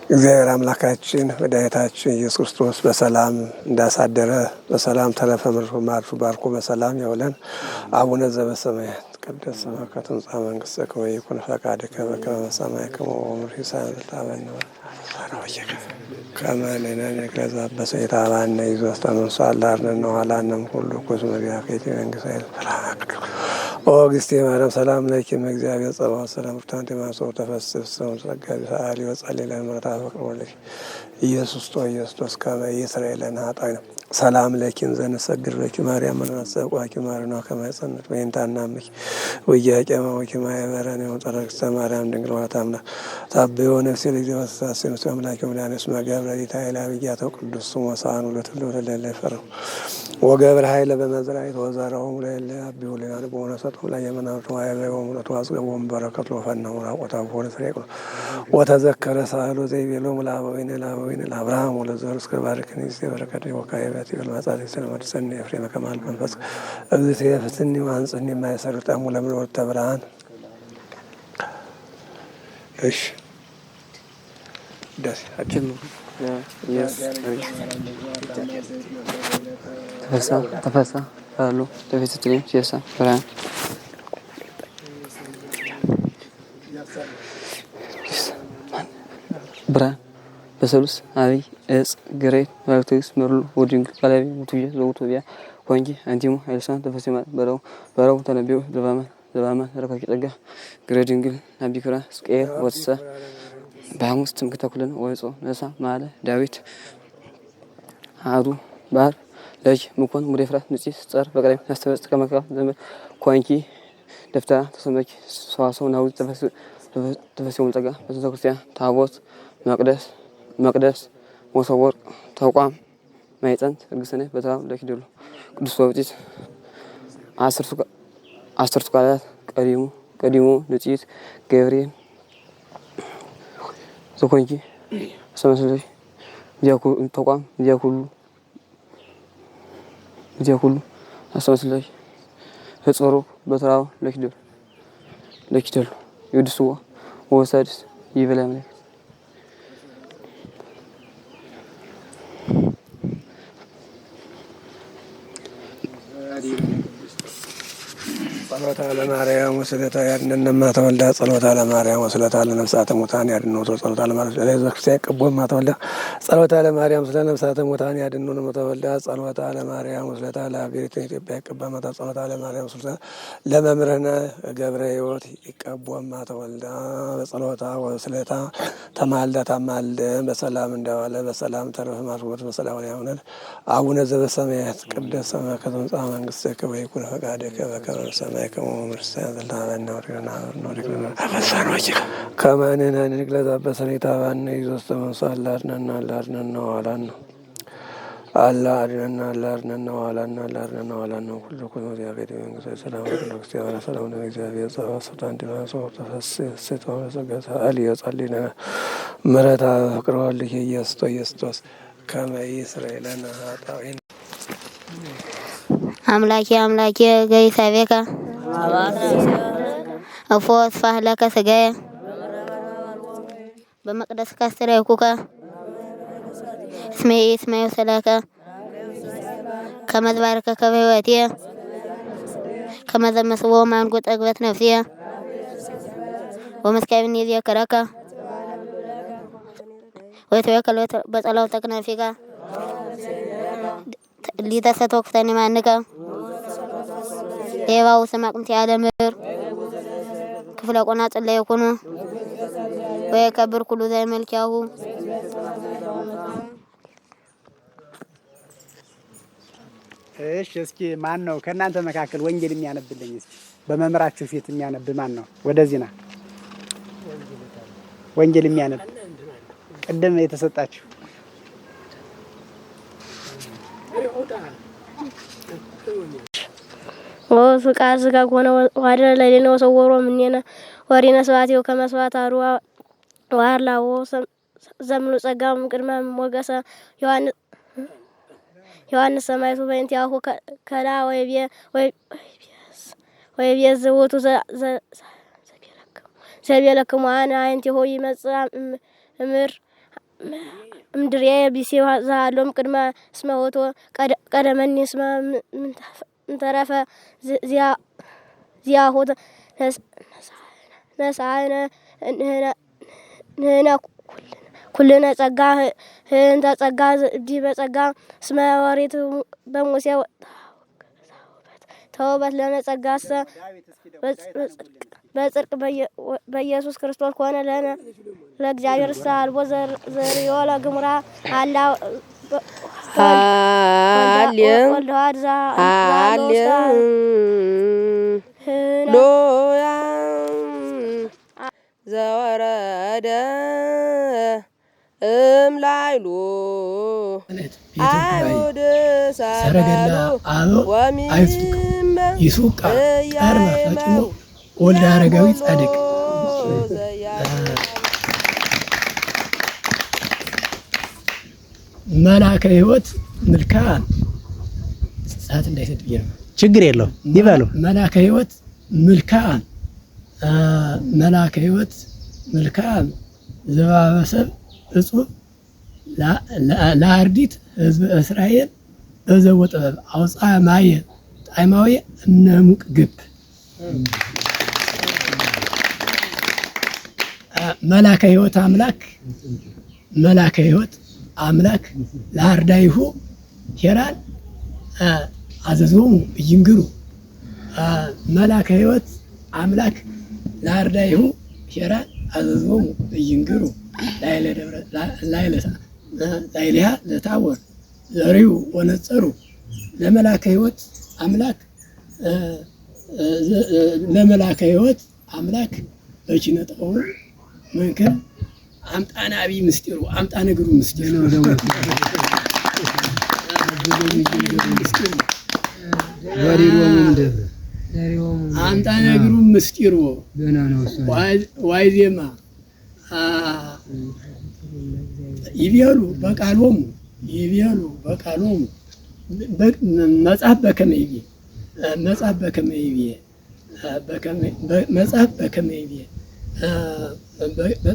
እግዚአብሔር አምላካችን መድኃኒታችን ኢየሱስ ክርስቶስ በሰላም እንዳሳደረ በሰላም ተረፈ ምርቱ ባርኮ በሰላም ያውለን። አቡነ ዘበሰማያት ይትቀደስ ስምከ ትምጻእ መንግሥትከ ወይኩን ፈቃድከ በከመ በሰማይ ከማሁ በምድር ከመ ንሕነኒ ከዘአበሰ ኢታብአነ ኢየሱስ ተንሥአ እምአርያም ወኃላነም ኩሉ ኩስ መቢያከ መንግሥት ኦ ግስቴ ማርያም ሰላም ለኪ እግዚአብሔር ጸባኦት ሰላም ፍታን ተማሶ ተፈስስ ሰው ጸጋቢ ሰዓሊ ወጸልይ ለምረታ ፈቅሮልሽ ኢየሱስ ክርስቶስ ከመ ይስራኤልን ኃጣን ሰላም ለኪን ዘንሰግድ ለኪ ማርያም መንሰቋኪ ማርና ከመጸነት ወይንታናምኪ ወያቄማ ወኪማ ያበራን ወጠረክሰ ማርያም ድንግል ወታምና ታበዮ ነፍሴ ለእግዚአብሔር ተሳሰኑ አምላክ ወላነስ መገብረ ዲታይላ ብያተው ቅዱስ ወሳኑ ለተለለ ፈረው ወገብረ ኃይለ በመዝራይት ወዛራው ለለ አብዩ ለና በሆነሰጡ ላይ የመናቱ አይበው ወሙለቱ አስገቦም በረከት ለፈናው ራቆታ ሆነ ፍሬቅ ወተዘከረ ሳሉ ዘይቤሎ ሙላባዊነ ላባዊነ ለአብርሃም ወለዘር እስከ ባርከኒ በረከት ወካይበት ይልማጻት ስለማድሰን ኤፍሬም ከማል መንፈስ እግዚአብሔር ፍትኒ ዋንጽኒ የማይሰርጣሙ ለምሮት ተብራን እሺ ደስ አጭም ተፈሳ አሉ ተፈስተኝ ሲያሳ ብርሃን ብርሃን በሰሉስ አብይ እጽ ግሬት ባክቴሪስ መርሉ ወዲንግ ካላቢ ሙቱየ ዘውቶቢያ ወንጂ አንቲሙ አይልሳን ተፈሲማ በረው ተነቢው ዘባማ ረካኪ ጠጋ ግሬዲንግል አቢክራ ስቄር ወጥሰ በሐሙስ ትምክተኩልን ወይጾ ነሳ ማለ ዳዊት አዱ ባር ለጅ ምኮን ሙዴፍራት ንጽስ ጸር በቀለም ያስተበጽ ከመካ ዘመን ኳንኪ ደፍታ ተሰመች ሰዋሰው ናው ተፈሲሙ ጠጋ በተክርስቲያን ታቦት መቅደስ መሶበ ወርቅ ተቋም ማይጸንት እግስነ በተራው ለኪደሉ ቅዱስ ወብጢት አስርቱ ቃላት ቀዲሞ ንጽት ገብርኤል ዘኮንኪ ሰመስለሽ ዲያኩሉ ተቋም ዲያኩሉ አሰመስለሽ ህጽሩ በተራው ለኪደሉ ይድስዋ ወሳድስ ይበላም ጸሎታ ለማርያም ወስለታ ያድነን ማተወልዳ ጸሎታ ለማርያም ወስለታ ለነፍሳተ ሙታን ያድነው ጸሎታ ለማርያም ለዘክርስቲያን ቅቦም ማተወልዳ ጸሎታ ለማርያም ስለ ነፍሳተ ሙታን ያድነው ማተወልዳ ጸሎታ ለማርያም ወስለታ ለሀገሪቱ ኢትዮጵያ ቅቦም ማታ ጸሎታ ለማርያም ወስለታ ለመምረነ ገብረ ሕይወት ይቀቦም ማተወልዳ በጸሎታ ወስለታ ተማልዳ በሰላም እንደዋለ በሰላም ተረፈ ማርቆት በሰላም ያውነን አቡነ ዘበሰማያት ቅድስት ስምከ ትምጻእ መንግሥትከ ወይኩን ፈቃድከ በከመ በሰማይ ከማሁ ከመ ንሕነኒ ከዘአበሰ ኢታብአነ ኢየሱስ ተንሥአ እምአርያም ወኃላነም ኩሉ ኩስ መቢያከ መንግሥት ሰላም ክርስቲያን ሰላም ለእግዚአብሔር ጸባኦት ሰላም ተማሶ ተፈስስ ሰዓሊ ወጸልይ ለነ ምሕረተ ፍቅሮልኪ ኢየሱስ ክርስቶስ ከመ ይስራኤልን ኃጣውኢነ አምላኬ ገይሳቤከ እፎስ ፋህለከ ስጋዬ በመቅደስ ካስተራይኩከ እስመ ወሰላከ ከመዝባርከ ከበህይወቴ ከመዘመስቦ ማንጎ ጠግበት ነፍሴ ወመስካብኒ ዘከረከ ወይተወከለ በጸሎተ ክነፊከ ሊተሰተወክተኒ ማንከ ሌባው ሰማቅምቲ ያለምር ክፍለ ቆና ጽለየ ኩኑ ወይ ከብር ኩሉ ዘይ መልኪያሁ እሺ እስኪ ማን ነው ከእናንተ መካከል ወንጌል የሚያነብልኝ? እስኪ በመምራችሁ ፊት የሚያነብ ማን ነው? ወደዚህ ና። ወንጌል የሚያነብ ቅድም የተሰጣችሁ ወፍቃ ዝጋ ኮነ ዋደረ ለሌነ ወሰወሮ ምንየነ ወሪነ ስባቴው ከመስዋዕት አሩ ዋርላዎ ዘምኑ ጸጋም ቅድመ ሞገሰ ዮሐንስ ሰማይቱ በእንቲአሁ ከላ ወይ ቢያዝውቱ ዘቢለክሙ አነ አይንቲሆ ይመጽእ እምር ምድር ቢሲ ዛሎም ቅድመ እስመ ወቶ ቀደመኒ እስመ እንተረፈ ዚያሆ ነሳነ ንህነ ኩልነ ጸጋ እንተ ጸጋ ዲበ ጸጋ እስመ ወሪት በሙሴ ተውበት ለነ ጸጋሰ በጽድቅ በኢየሱስ ክርስቶስ ኮነ ለነ ለእግዚአብሔር ሳልቦ ዘርዮ ለግሙራ አላ ሎያ ዘወረደ እምላይሉ አይሁድ ሰረገላ አበው አይሱቅ ይሱቃ ቀርበ ፈጥኖ ወልደ አረጋዊ ጻድቅ መላከ ሕይወት ምልካን ሰዓት እንዳይሰጥ ብዬ ነው። ችግር የለው ይበሉ። መላከ ሕይወት ምልካን መላከ ሕይወት ምልካን ዘባበሰብ እጹብ ለአርዲት ህዝብ እስራኤል በዘቦ ጥበብ አውፃ ማየ ጣይማዊ እነሙቅ ግብ መላከ ሕይወት አምላክ መላከ ሕይወት አምላክ ለአርዳይሁ ሄራን አዘዞሙ ይንግሩ መላከ ሕይወት አምላክ ለአርዳይሁ ሄራን አዘዞሙ ይንግሩ ላይለሃ ለታወር ዘሪው ወነጸሩ ለመላከ ሕይወት አምላክ ለመላከ ሕይወት አምላክ በኪነጠው መንከር አምጣና አቢ ምስጢሩ አምጣ ነገሩ ምስጢሩ አምጣ ነገሩ ምስጢሩ ዋይዜማ ይቤሉ በቃሎሙ ይቤሉ በቃሎሙ መጽሐፍ በከመይቤ መጽሐፍ በከመይቤ መጽሐፍ በከመይቤ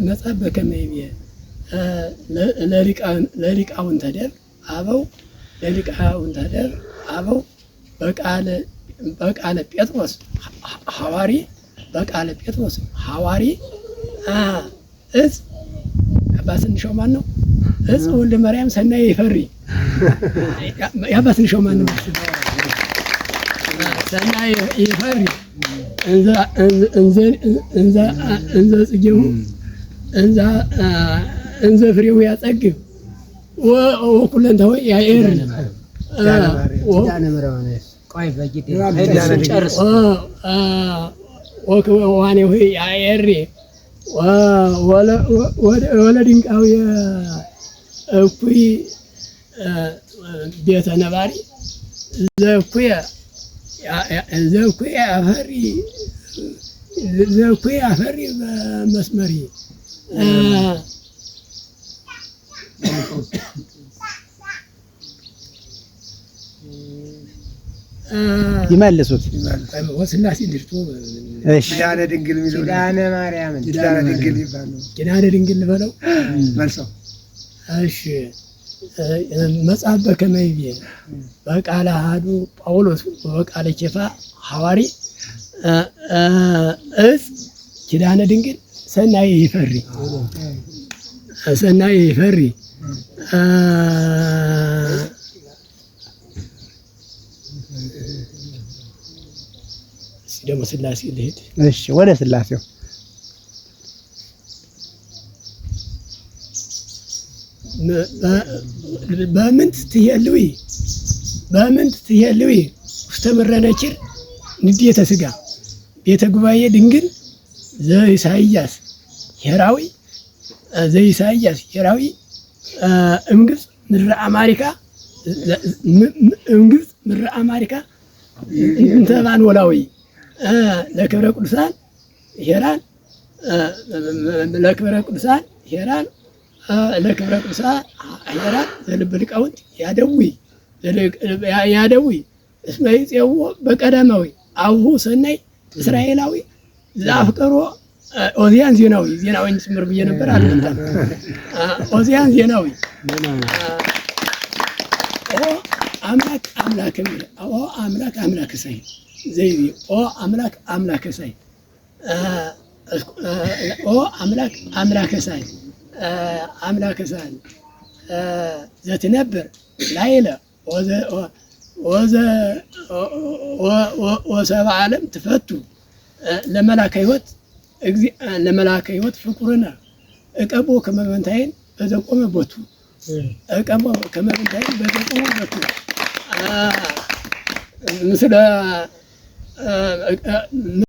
መጽሐፍ በከመይቤ ለሊቃውንተ ደብር አበው ለሊቃውንተ ደብር አበው በቃለ ጴጥሮስ ሐዋሪ በቃለ ጴጥሮስ ሐዋሪ እጽ አባስንሻው ማን ነው? እጽ ወልደ ማርያም ሰናይ ይፈሪ ያባስንሻው ማን ነው? ሰናይ ይፈሪ እንዘ ጽጌው እንዘ ፍሬው ያጸግብ ወኩለንተው ያኤር ቆይ በጊዜ ጨርስ ወከዋኔው ያኤር ወለ ድንቃው እኩይ ቤተ ነባሪ ዘኩይ አፈሪ በመስመሪ ይመልሱት ወስላሴ ድርቶ እሺ ኪዳነ ድንግል የሚለው ኪዳነ ማርያም ኪዳነ ድንግል ይባላል። ኪዳነ ድንግል በለው መልሰው። እሺ መጽሐፍ በከመይቤ በቃለ አሐዱ ጳውሎስ በቃለ ኬፋ ሐዋሪ እጽ ኪዳነ ድንግል ሰናይ ይፈሪ ሰናይ ይፈሪ ደግሞ ስላሴ ልሄድ። እሺ ወደ ስላሴው በምንት ትሄልዊ ውስተ ምረነችር ንዴተ ሥጋ ቤተ ጉባኤ ድንግል ዘኢሳይያስ ሄራዊ እምግብፅ ምድረ አማሪካ እንተባን ወላዊ ለክብረ ቅዱሳን ሄራን ለክብረ ቅዱሳን ሄራን ዘልበ ሊቃውንት ያደዊ እስመ ይፄውዖ በቀዳማዊ አቡሁ ሰናይ እስራኤላዊ ዘአፍቀሮ ኦዚያን ዜናዊ ዜናዊን ጭምር ብዬ ነበር አልመጣም። ኦዚያን ዜናዊ ኦ አምላክ አምላክ የሚል ኦ አምላክ አምላክ ሳይ ዘይቢ ኦ አምላክ አምላክ ሳይ ኦ አምላክ አምላክ ሳይ አምላክ ሳይ ዘትነብር ላይለ ወሰብአ ዓለም ትፈቱ ለመላከ ሕይወት ፍቁርነ እቀቦ ከመበንታይን በዘቆመ ቦቱ እቀቦ ከመበንታይን በዘቆመ ቦቱ ምስለ